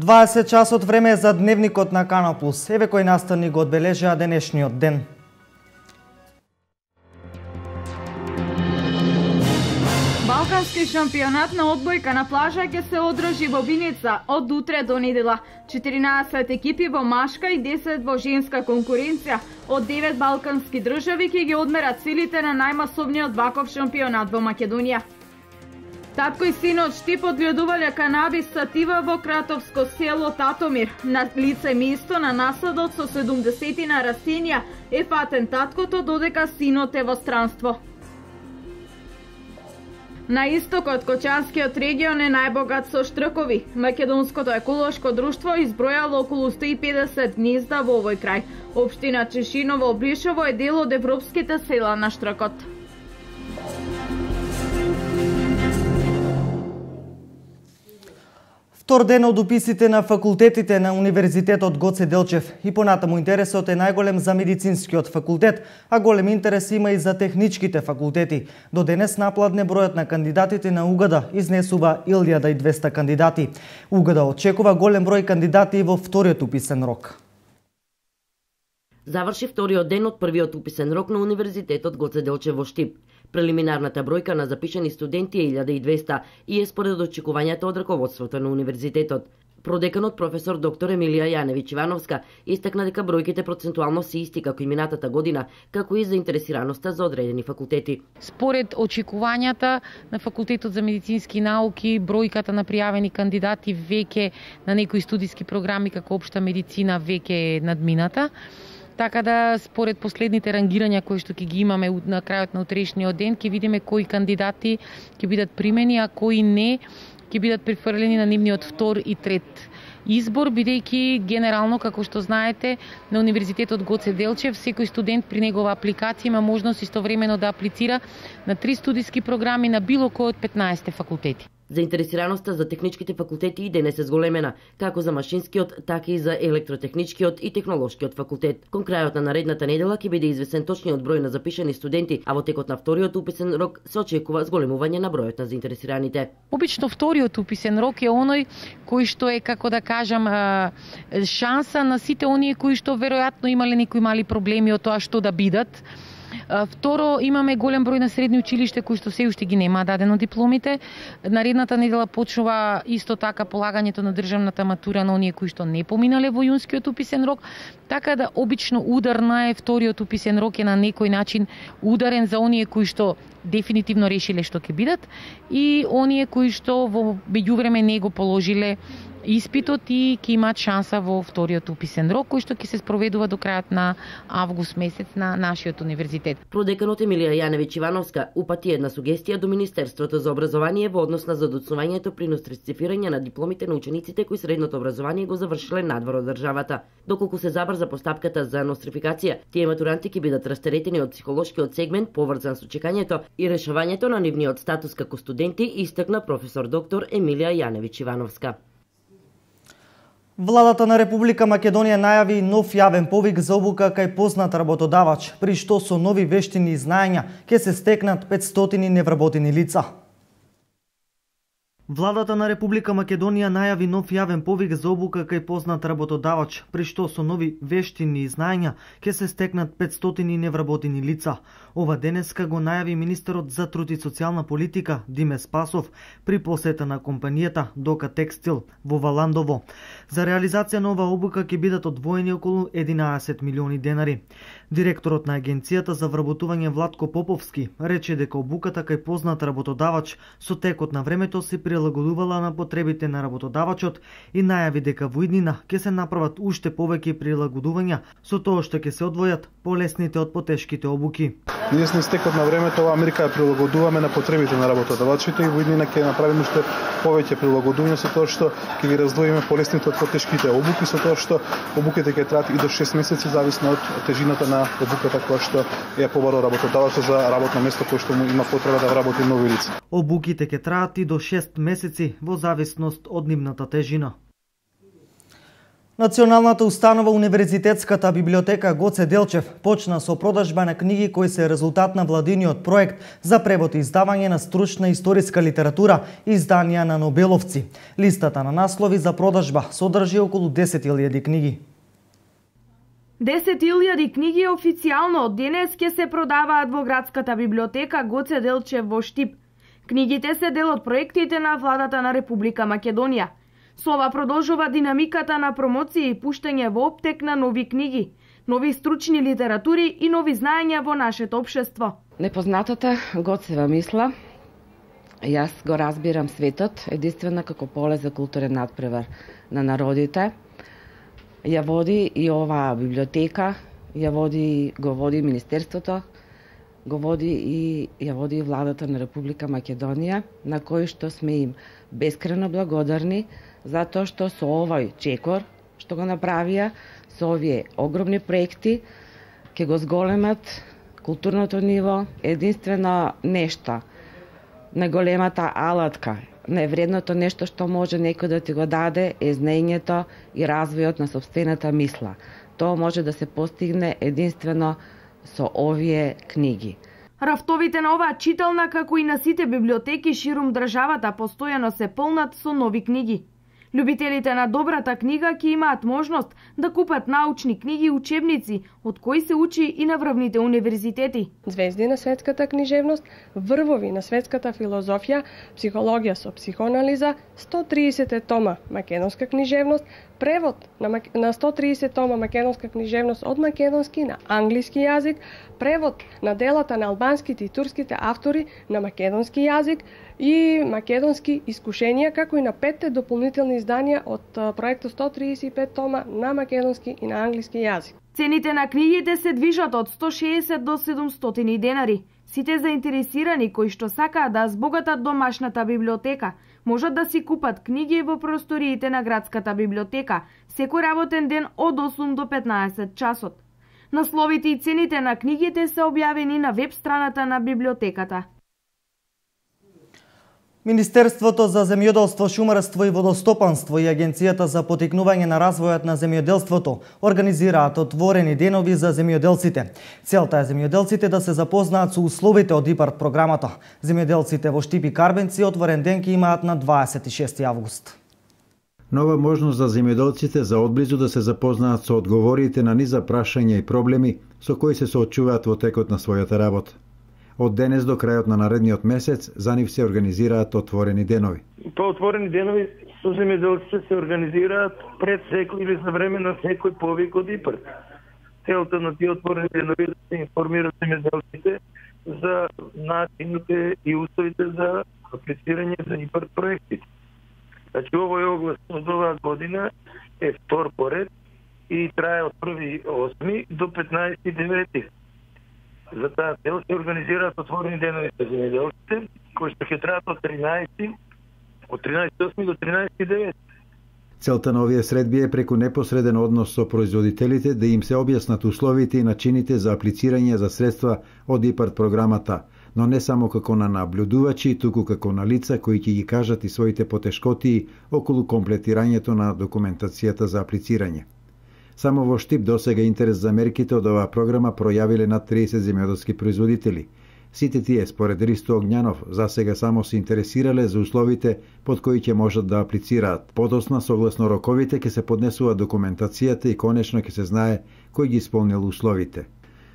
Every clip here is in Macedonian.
20 часот време е за дневникот на Канал Плюс. Еве кои настани го одбележаа денешниот ден. Балкански шампионат на одбојка на плажа ќе се одржи во Виница од утре до недела. 14 екипи во машка и 10 во женска конкуренција од 9 балкански држави ќе ги одмерат силите на најмасовниот ваков шампионат во Македонија. Татко и синот Штип одгледувале канабис сатива во кратовско село Татомир. На лице место на насадот со 70 на растенија е фатен таткото, додека синот е во странство. На истокот, Кочанскиот регион е најбогат со штркови. Македонското еколошко друштво избројало околу 150 гнезда во овој крај. Општина Чешиново-Облишово е дел од европските села на штркот. Втор ден од уписите на факултетите на Универзитетот Гоце Делчев и понатаму интересот е најголем за медицинскиот факултет, а голем интерес има и за техничките факултети. До денес напладне бројот на кандидатите на УГД изнесува 1200 кандидати. УГД очекува голем број кандидати и во вториот уписен рок. Заврши вториот ден од првиот уписен рок на Универзитетот Гоце Делчев во Штип. Прелиминарната бројка на запишани студенти е 1200 и е според очекувањата од раководството на универзитетот. Продеканот професор доктор Емилија Јаневич Ивановска истакна дека бројките процентуално се исти како и минатата година, како и заинтересираноста за одредени факултети. Според очекувањата на Факултетот за медицински науки, бројката на пријавени кандидати веќе на некои студиски програми како општа медицина веќе е надмината. Така да, според последните рангирања кои што ќе ги имаме на крајот на утрешниот ден, ќе видиме кои кандидати ќе бидат примени, а кои не ќе бидат префрлени на нивниот втор и трет избор, бидејќи генерално, како што знаете, на Универзитетот Гоце Делчев секој студент при негова апликација има можност истовремено да аплицира на 3 студиски програми на било кој од 15 факултети. Заинтересираноста за техничките факултети и денес е зголемена, како за машинскиот, така и за електротехничкиот и технолошкиот факултет. Кон крајот на наредната недела ќе биде извесен точниот број на запишани студенти, а во текот на вториот уписен рок се очекува зголемување на бројот на заинтересираните. Обично вториот уписен рок е оној кој што е, како да кажам, шанса на сите оние кои што веројатно имале некои мали проблеми од тоа што да бидат. Второ, имаме голем број на средни училишта кои што се уште ги нема дадено дипломите. Наредната недела почнува исто така полагањето на државната матура на оние кои што не поминале во јунскиот уписен рок, така да обично ударна е вториот уписен рок е на некој начин ударен за оние кои што дефинитивно решиле што ќе бидат и оние кои што во меѓувреме не го положиле испитот и ќе имаат шанса во вториот уписен рок, кој што ќе се спроведува до крајот на август месец на нашиот универзитет. Продеканот Емилија Јаневич Ивановска упати една сугестија до Министерството за образование во однос на задоцнувањето при нострифицирање на дипломите на учениците кои средното образование го завршиле надвор од државата. Доколку се забрза постапката за нострификација, тие матуранти ќе бидат растеретени од психолошкиот сегмент поврзан со чекањето и решавањето на нивниот статус како студенти, истакна професор доктор Емилија Јаневич Ивановска. Владата на Република Македонија најави нов јавен повик за обука кај познат работодавач, при што со нови вештини и знаења ќе се стекнат 500 невработени лица. Владата на Република Македонија најави нов јавен повик за обука кај познат работодавач, при што со нови вештини и знаења ќе се стекнат 500 невработени лица. Ова денеска го најави министерот за труд и социјална политика Диме Спасов при посета на компанијата Дока Текстил во Валандово. За реализација на ова обука ќе бидат одвоени околу 11 милиони денари. Директорот на агенцијата за вработување Владко Поповски рече дека обуката кај познат работодавач со текот на времето се прилагодувала на потребите на работодавачот и најави дека во иднина ќе се направат уште повеќе прилагодувања со тоа што ќе се одвојат полесните од потешките обуки. Ние сме стекот на времето ова Америка ја прилагодуваме на потребите на работодавачите и во иднина ќе направиме уште повеќе прилагодувања со тоа што ќе ги раздвоиме полесните од потешките обуки, со тоа што обуките ќе траат и до 6 месеци зависно од тежината на обуката која што ја побарал работодавачот за работно место кое што му има потреба да вработи нови лица. Обуките ќе траат и до 6 месеци во зависност од нивната тежина. Националната установа Универзитетската библиотека Гоце Делчев почна со продажба на книги кои се резултат на владиниот проект за превод и издавање на стручна историска литература и изданија на нобеловци. Листата на наслови за продажба содржи околу 10.000 книги. 10.000 книги официјално од денес ќе се продаваат во градската библиотека Гоце Делчев во Штип. Книгите се дел од проектите на владата на Република Македонија. Со ова продолжува динамиката на промоција и пуштање во оптек на нови книги, нови стручни литератури и нови знаења во нашето општество. Непознатата Гоцева мисла, јас го разбирам светот единствено како поле за културен надпревар на народите. Ја води и оваа библиотека, го води Министерството, ја води и владата на Република Македонија, на кои што сме им бескрено благодарни затоа што со овој чекор што го направија, со овие огромни проекти, ќе го зголемат културното ниво, единствено нешто, најголемата алатка, највредното нешто што може некој да ти го даде е знаењето и развојот на сопствената мисла. Тоа може да се постигне единствено со овие книги. Рафтовите на оваа читална, како и на сите библиотеки ширум државата, постојано се полнат со нови книги. Любителите на добрата книга ќе имаат можност да купат научни книги и учебници, од кои се учи и на врвните универзитети. Звезди на светската книжевност, врвови на светската филозофија, психологија со психоанализа, 130 тома македонска книжевност, превод на 130 тома македонска книжевност од македонски на англиски јазик, превод на делата на албанските и турските автори на македонски јазик и македонски искушенија, како и на 5 дополнителни изданија од проектот 135 тома на македонски и на англиски јазик. Цените на книгите се движат од 160 до 700 денари. Сите заинтересирани кои што сакаат да збогатат домашната библиотека, можат да си купат книги во просториите на градската библиотека секој работен ден од 8 до 15 часот. Насловите и цените на книгите се објавени на веб страната на библиотеката. Министерството за земјоделство, шумарство и водостопанство и Агенцијата за поттикнување на развојот на земјоделството организираат отворени денови за земјоделците. Целта е земјоделците да се запознаат со условите од ИПАРД програмата. Земјоделците во Штип и Карбенци отворен ден ќе имаат на 26 август. Нова можност за земјоделците за одблизу да се запознаат со одговорите на низа прашања и проблеми со кои се соочуваат во текот на својата работа. Од денес до крајот на наредниот месец за нив се организираат отворени денови. Тоа отворени денови со земјоделците се организираат пред секој или за време на секој повик од ИПАРД. Целта на тие отворени денови е да се информираат земјоделците за начините и условите за аплицирање за ИПАРД проектите. Значи, овој оглас од оваа година е втор поред и трае од 1.8. до 15.9. За таа цел се организираат отворени денови за земјоделците, кои што ќе траат од 13.8 до 13.9. Целта на овие средби е преку непосреден однос со производителите да им се објаснат условите и начините за аплицирање за средства од ИПАРД програмата, но не само како на наблюдувачи, туку како на лица кои ќе ги кажат и своите потешкоти околу комплетирањето на документацијата за аплицирање. Само во Штип досега интерес за мерките од оваа програма пројавиле над 30 земјоделски производители. Сите тие, според Ристо Огњанов, засега само се интересирале за условите под кои ќе можат да аплицираат. Подосна, согласно роковите, ќе се поднесува документацијата и конечно ќе се знае кој ги исполнил условите.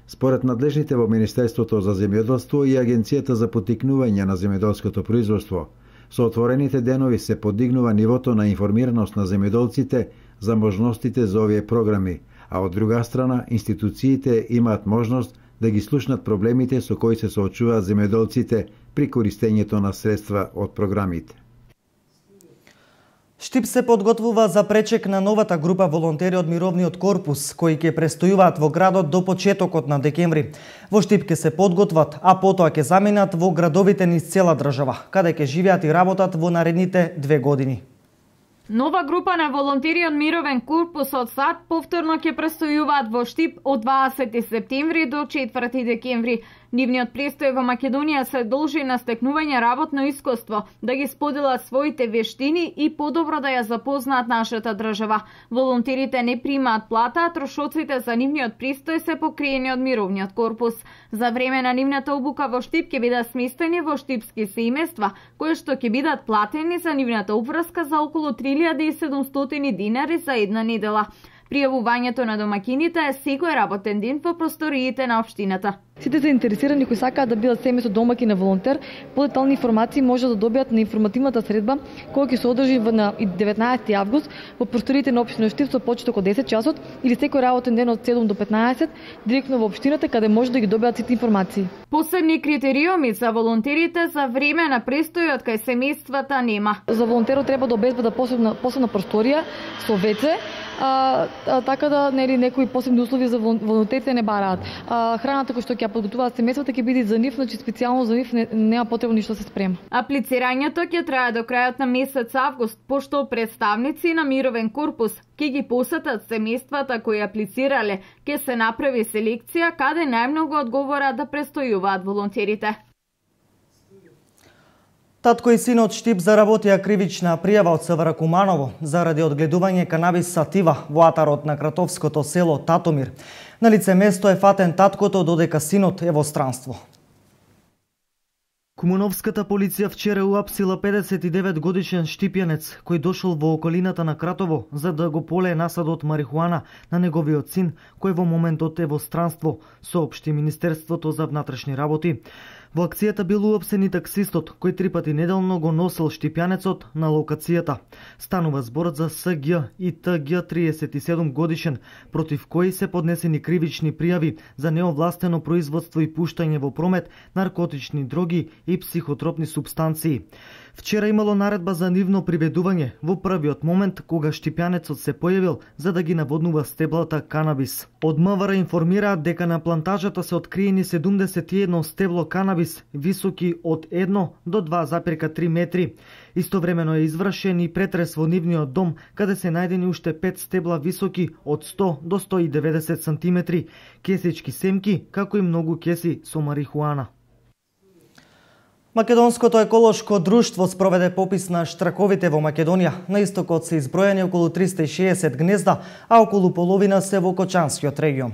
Според надлежните во Министерството за земјоделство и Агенцијата за поттикнување на земјоделското производство, со отворените денови се подигнува нивото на информираност на земјоделците за можностите за овие програми, а од друга страна институциите имаат можност да ги слушнат проблемите со кои се соочуваат земјоделците при користењето на средства од програмите. Штип се подготвува за пречек на новата група волонтери од Мировниот корпус, кои ќе престојуваат во градот до почетокот на декември. Во Штип ќе се подготват, а потоа ќе заминат во градовите низ цела држава, каде ќе живеат и работат во наредните 2 години. Нова група на волонтери од Мировен корпус од САД повторно ќе престојуваат во Штип од 20 септември до 4 декември. Нивниот престој во Македонија се должи на стекнување работно искуство, да ги споделат своите вештини и подобро да ја запознаат нашата држава. Волонтерите не примаат плата, а трошоците за нивниот престој се покриени од мировниот корпус. За време на нивната обука во Штип ќе бидат сместени во штипски семејства, кои што ќе бидат платени за нивната обврска за околу 3700 динари за една недела. Пријавувањето на домакините е секој работен ден во просториите на општината. Сите заинтересирани кои сакаат да бидат семејство домаќин на волонтер, подетални информации може да добијат на информативната средба која ќе се одржи на 19 август во просториите на општина Штип со почеток од 10 часот или секој работен ден од 7 до 15 директно во општината каде може да ги добијат сите информации. Посебни критериуми за волонтерите за време на престојот кај семејствата нема. За волонтерот треба да обезбеда посебна просторија со WC, така да некои посебни услови за волонтерите не бараат. Храната која што ќе ја подготвуваат семејствата ќе биде за нив, значи специјално за нив нема потребно ништо се спрема. Аплицирањето ќе трае до крајот на месец август, пошто представници на мировен корпус ќе ги посетат семејствата кои аплицирале, ќе се направи селекција каде најмногу одговора да престојуваат волонтерите. Татко и синот Штип заработија кривична пријава од СВР Куманово заради одгледување канабис сатива во атарот на кратовското село Татомир. На лице место е фатен таткото, додека синот е во странство. Кумановската полиција вчера уапсила 59 годишен штипјанец кој дошол во околината на Кратово за да го полее насадот марихуана на неговиот син кој во моментот е во странство, соопшти Министерството за внатрешни работи. Во акцијата бил уапсен и таксистот, кој 3 пати неделно го носел штипјанецот на локацијата. Станува збор за СГ и ТГ 37 годишен, против кои се поднесени кривични пријави за неовластено производство и пуштање во промет наркотични дроги и психотропни супстанции. Вчера имало наредба за нивно приведување во првиот момент кога штипјанецот се појавил за да ги наводнува стеблата канабис. Од МВР информираат дека на плантажата се откриени 71 стебло канабис високи од 1 до 2,3 метри. Истовремено е извршен и претрес во нивниот дом, каде се најдени уште 5 стебла високи од 100 до 190 сантиметри, кесички семки, како и многу кеси со марихуана. Македонското еколошко друштво спроведе попис на штраковите во Македонија. На истокот се изброени околу 360 гнезда, а околу половина се во Кочанскиот регион.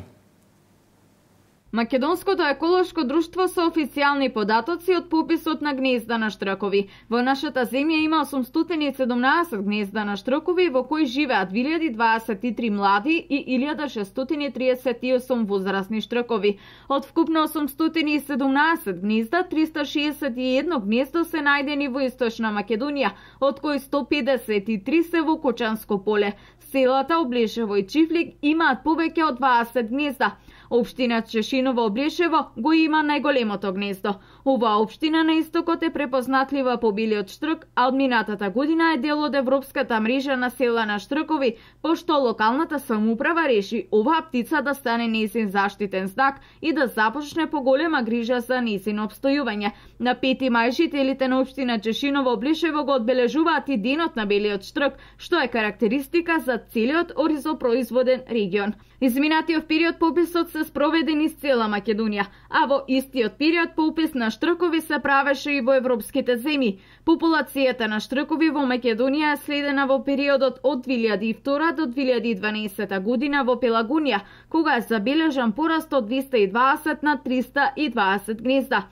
Македонското еколошко друштво се официјални податоци од пописот на гнезда на штракови. Во нашата земја има 817 гнезда на штракови во кои живеат 1023 млади и 1638 возрастни штракови. Од вкупно 817 гнезда, 361 гнездо се најдени во Источна Македонија, од кои 153 се во Кочанско поле. Селата Облешево и Чифлик имаат повеќе од 20 гнезда. Општина Чешиново Облешево го има најголемото гнездо. Оваа општина на истокот е препознатлива по белиот штрк, а од минатата година е дел од европската мрежа на села на штркови, пошто локалната самоуправа реши оваа птица да стане нејзин заштитен знак и да започне поголема грижа за нејзино обстојување. На 5 мај жителите на општина Чешиново Облешево го одбележуваат и денот на белиот штрк, што е карактеристика за целиот оризопроизводен регион. Изминатиот период пописот се спроведен из цела Македонија, а во истиот период попис на штркови се правеше и во европските земји. Популацијата на штркови во Македонија е следена во периодот од 2002 до 2012 година во Пелагунија, кога е забележан пораст од 220 на 320 гнезда.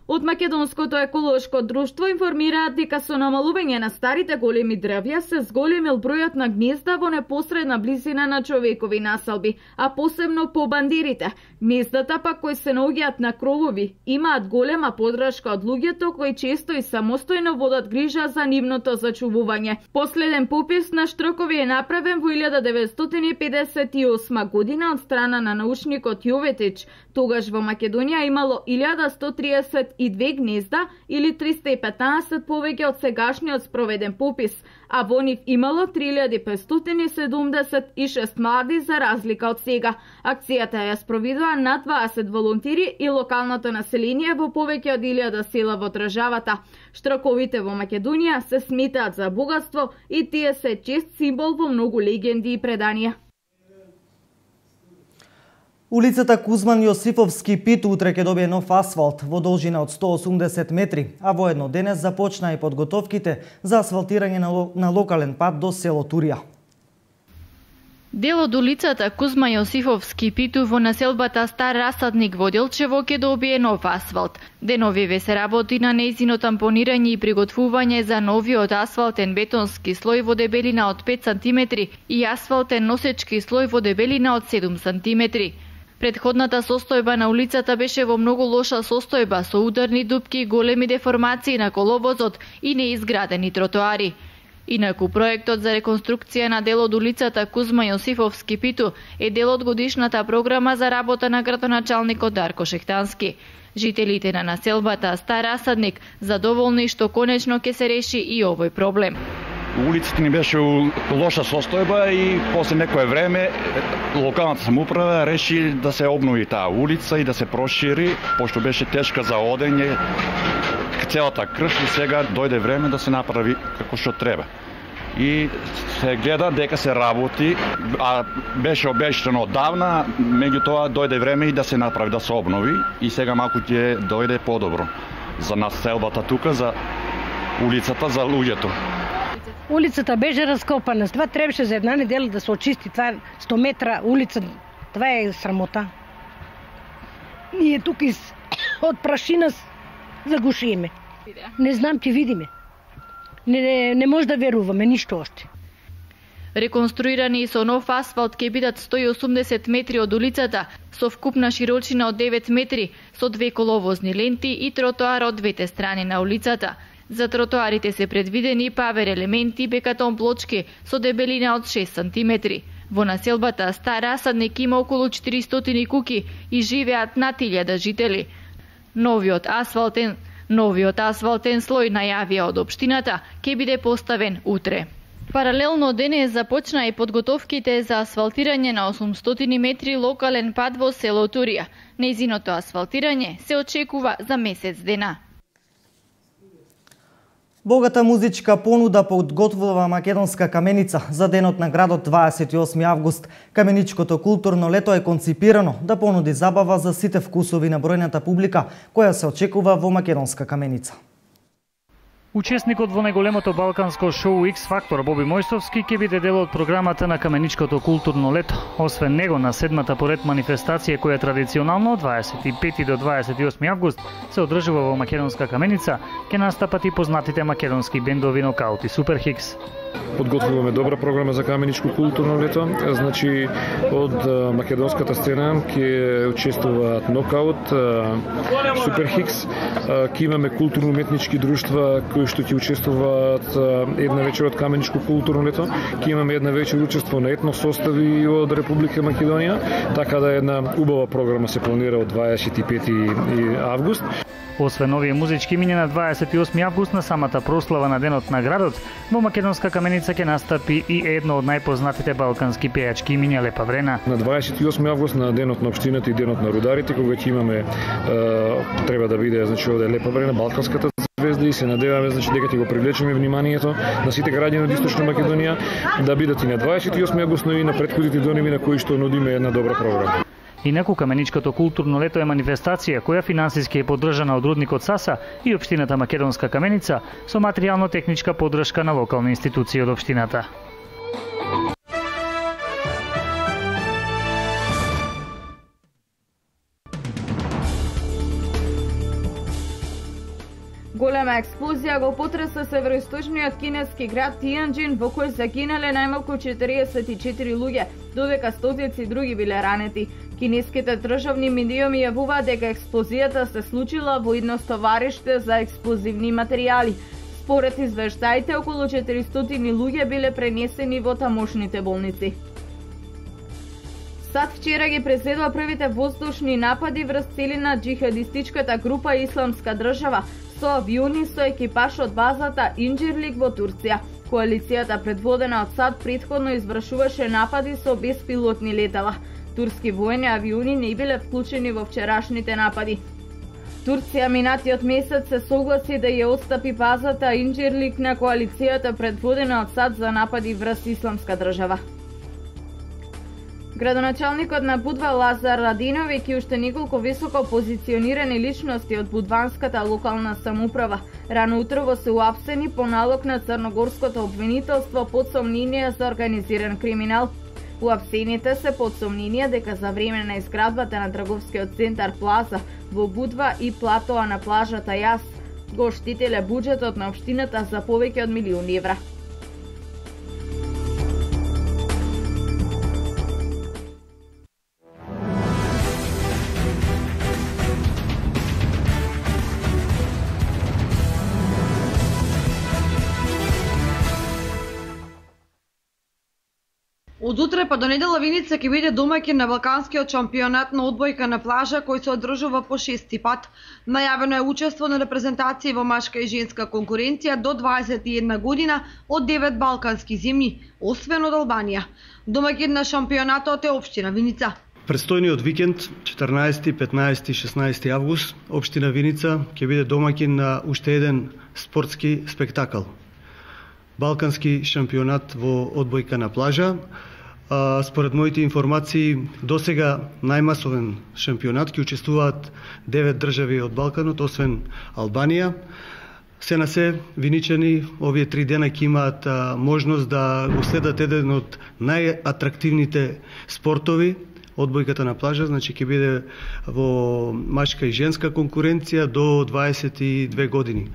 Од Македонското еколошко друштво информираат дека со намалување на старите големи дрвја се зголемил бројот на гнезда во непосредна близина на човекови населби, а посебно по бандирите. Гнездата пак кои се наоѓаат на кровови имаат голема подршка од луѓето кои често и самостојно водат грижа за нивното зачувување. Последен попис на штракови е направен во 1958 година од страна на научникот Јоветич. Тогаш во Македонија имало 1132 гнезда или 315 повеќе од сегашниот спроведен попис, а во нив имало 3576 млади за разлика од сега. Акцијата ја спроведува над 20 волонтери и локалното население во повеќе од 1000 села во државата. Штраковите во Македонија се сметаат за богатство и тие се чест символ во многу легенди и преданија. Улицата Кузман Јосифовски Питу утре ќе добие нов асфалт во должина од 180 метри, а воедно денес започна и подготовките за асфалтирање на локален пат до село Турија. Дел од улицата Кузма Јосифовски Питу во населбата Стар Расадник во Делчево ќе добие нов асфалт. Деновиве се работи на нејзино тампонирање и приготвување за новиот асфалтен бетонски слој во дебелина од 5 см и асфалтен носечки слој во дебелина од 7 см. Предходната состојба на улицата беше во многу лоша состојба со ударни дупки, големи деформации на коловозот и неизградени тротоари. Инаку проектот за реконструкција на дел од улицата Кузма Јосифовски Питу е дел од годишната програма за работа на градоначалникот Дарко Шехтански. Жителите на населбата Стар Расадник задоволни што конечно ќе се реши и овој проблем. Улицата ни беше у лоша состојба и после некое време локалната самоуправа реши да се обнови таа улица и да се прошири, пошто беше тешка за одење целата крш и сега дојде време да се направи како што треба. И се гледа дека се работи, а беше обещано одавна, меѓутоа дојде време и да се направи, да се обнови и сега малку ќе дојде подобро за населбата тука, за улицата, за луѓето. Улицата беше раскопана, това требаше за една недела да се очисти, това 100 метра улица, това е срамота. Ние тук од прашина загушиме. Не знам, ќе видиме. Не може да веруваме ништо още. Реконструирани со нов асфалт ќе бидат 180 метри од улицата, со вкупна широчина од 9 метри, со 2 коловозни ленти и тротоар од двете страни на улицата. За тротоарите се предвидени павер елементи, бекатон плочки со дебелина од 6 см. Во населбата Стар Расадник има околу 400 куки и живеат над 1000 жители. Новиот асфалтен слој најавија од општината ќе биде поставен утре. Паралелно денес започна и подготовките за асфалтирање на 800 метри локален пат во село Турија. Нејзиното асфалтирање се очекува за месец дена. Богата музичка понуда подготвува македонска каменица за денот на градот 28 август. Каменичкото културно лето е конципирано да понуди забава за сите вкусови на бројната публика која се очекува во македонска каменица. Учесникот во најголемото балканско шоу X Factor Боби Мојсовски ќе биде дел од програмата на каменичкото културно лето. Освен него, на седмата поред манифестација која традиционално од 25 до 28 август се одржува во македонска каменица, ќе настапат и познатите македонски бендови Нокаут и Супер Хикс. Подготвуваме добра програма за каменичко културно лето. Значи, од македонската сцена ќе учествуваат Нокаут, Супер Хикс, ќе имаме културно-уметнички друштва кои што ќе учествуваат една вечер од каменичко културно лето. Ќе имаме една вечер учество на етно состави од Република Македонија, така да една убава програма се планира од 25 август. Освен овие музички, мине на 28 август на самата прослава на денот на градот, во македонска каменица ќе настапи и едно од најпознатите балкански пејачки Минја Лепа Врена. На 28 август на денот на општината и денот на рударите, кога ќе имаме треба да биде оде Лепа Врена, балканската звезда, и се надеваме дека ќе го привлечеме вниманието на сите граѓани од Источна Македонија да бидат и на 28 август, но и на претходните дониви на кои што нудиме една добра програма. Инаку каменичкото културно лето е манифестација која финансиски е поддржана од рудникот Саса и општината Македонска каменица со материјално-техничка поддршка на локални институции од општината. Голема експлозија го потреса североисточниот кинески град Тијанџин, во кој загинале најмалку 44 луѓе, додека стотици други биле ранети. Кинеските државни медиуми јавуваат дека експлозијата се случила во едно стовариште за експлозивни материјали. Според извештаите, околу 400 луѓе биле пренесени во тамошните болници. САД вчера ги преследува првите воздушни напади врз целина џихадистичката група Исламска држава со авиони со екипаж од базата Инџирлик во Турција. Коалицијата предводена од САД претходно извршуваше напади со беспилотни летала. Турски воени авиони не биле вклучени во вчерашните напади. Турција минатиот месец се согласи да ја отстапи базата Инџирлик на коалицијата предводена од САД за напади врз Исламска држава. Градоначалникот на Будва Лазар Радиновиќ и уште неколку високо позиционирани личности од будванската локална самоуправа рано утрово се уапсени по налог на црногорското обвинителство под сомнение за организиран криминал. Уапсените се под сомнение дека за време на изградбата на трговскиот центар Плаза во Будва и платоа на плажата Јас го штителе буџетот на општината за повеќе од милиони евра. Од утре па до недела Виница ќе биде домаќин на Балканскиот шампионат на одбојка на плажа кој се одржува по 6-ти пат. Најавено е учество на репрезентации во машка и женска конкуренција до 21 година од 9 балкански земји, освен од Албанија. Домаќин на шампионатот е општина Виница. Престојниот викенд, 14, 15 и 16 август, општина Виница ќе биде домаќин на уште еден спортски спектакл. Балкански шампионат во одбојка на плажа. Според моите информации, досега најмасовен шампионат ќе учествуваат 9 држави од Балканот, освен Албанија. Се на се, виничани овие 3 дена ќе имаат можност да го следат еден од најатрактивните спортови, одбојката на плажа, значи ќе биде во машка и женска конкуренција до 22 години.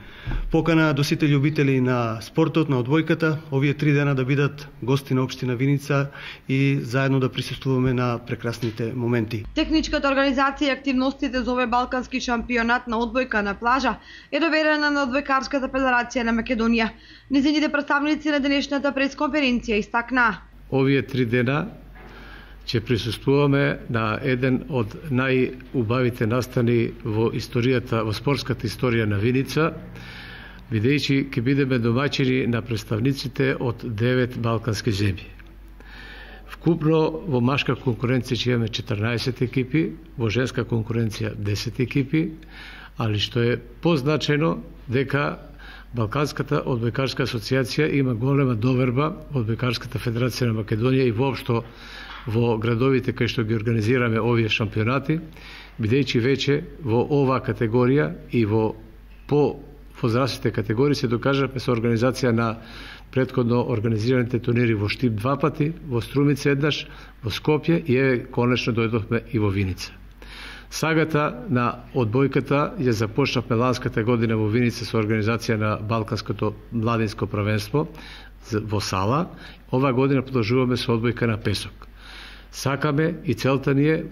Покана до сите љубители на спортот, на одбојката, овие 3 дена да бидат гости на општина Виница и заедно да присуствуваме на прекрасните моменти. Техничката организација и активностите за овој балкански шампионат на одбојка на плажа е доверена на Одбојкарската федерација на Македонија. Незините представници на денешната пресконференција истакнаа: овие 3 дена ќе присуствуваме на еден од најубавите настани во историјата, во спортската историја на Виница, бидејќи ќе бидеме домаќини на представниците од 9 балкански земји. Вкупно во машка конкуренција ќе имаме 14 екипи, во женска конкуренција 10 екипи, али што е позначено дека Балканската одбојкарска асоциација има голема доверба од Одбојкарската федерација на Македонија и воопшто во градовите кај што ги организираме овие шампионати, бидејќи веќе во оваа категорија и во возрастните категории се докажавме со организација на претходно организираните турнири во Штип 2 пати, во Струмица еднаш, во Скопје и конечно дојдовме и во Виница. Сагата на одбојката ја започнавме ланската година во Виница со организација на Балканското младинско првенство во Сала. Ова година продолжуваме со одбојка на песок. Сакаме и целта ни е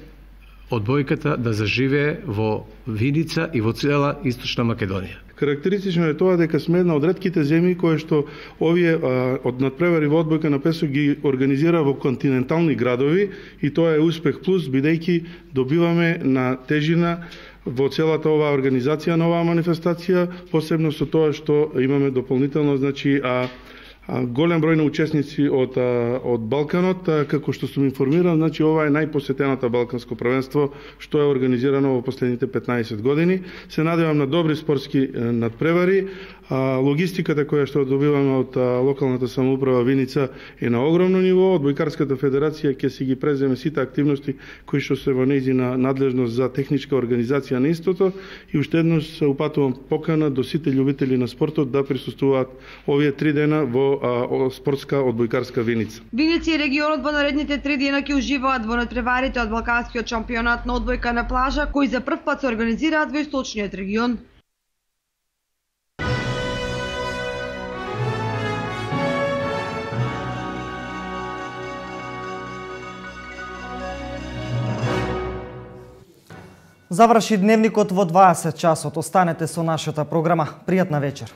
одбојката да заживее во Виница и во цела Источна Македонија. Карактеристично е тоа дека сме една од ретките земји кои што овие од надпревари во одбојка на песок ги организира во континентални градови и тоа е успех плюс, бидејќи добиваме на тежина во целата оваа организација на оваа манифестација, посебно со тоа што имаме дополнително, значи, голем број на учесници од Балканот, како што сум информиран, значи ова е најпосетената балканско првенство што е организирано во последните 15 години. Се надевам на добри спортски надпревари. Логистиката која што добиваме од локалната самоуправа Виница е на огромно ниво. Одбојкарската федерација ќе си ги преземе сите активности кои што се во нејзина надлежност за техничка организација на истото и уште еднаш се упатувам покана до сите љубители на спортот да присуствуваат овие 3 дена во спортска одбојкарска Виница. Виница и регионот во наредните 3 дена ќе уживаат во надпреварите од Балканскиот шампионат на одбојка на плажа, кои за прв пат се организираат во источниот регион. Заврши дневникот во 20 часот. Останете со нашата програма. Пријатна вечер.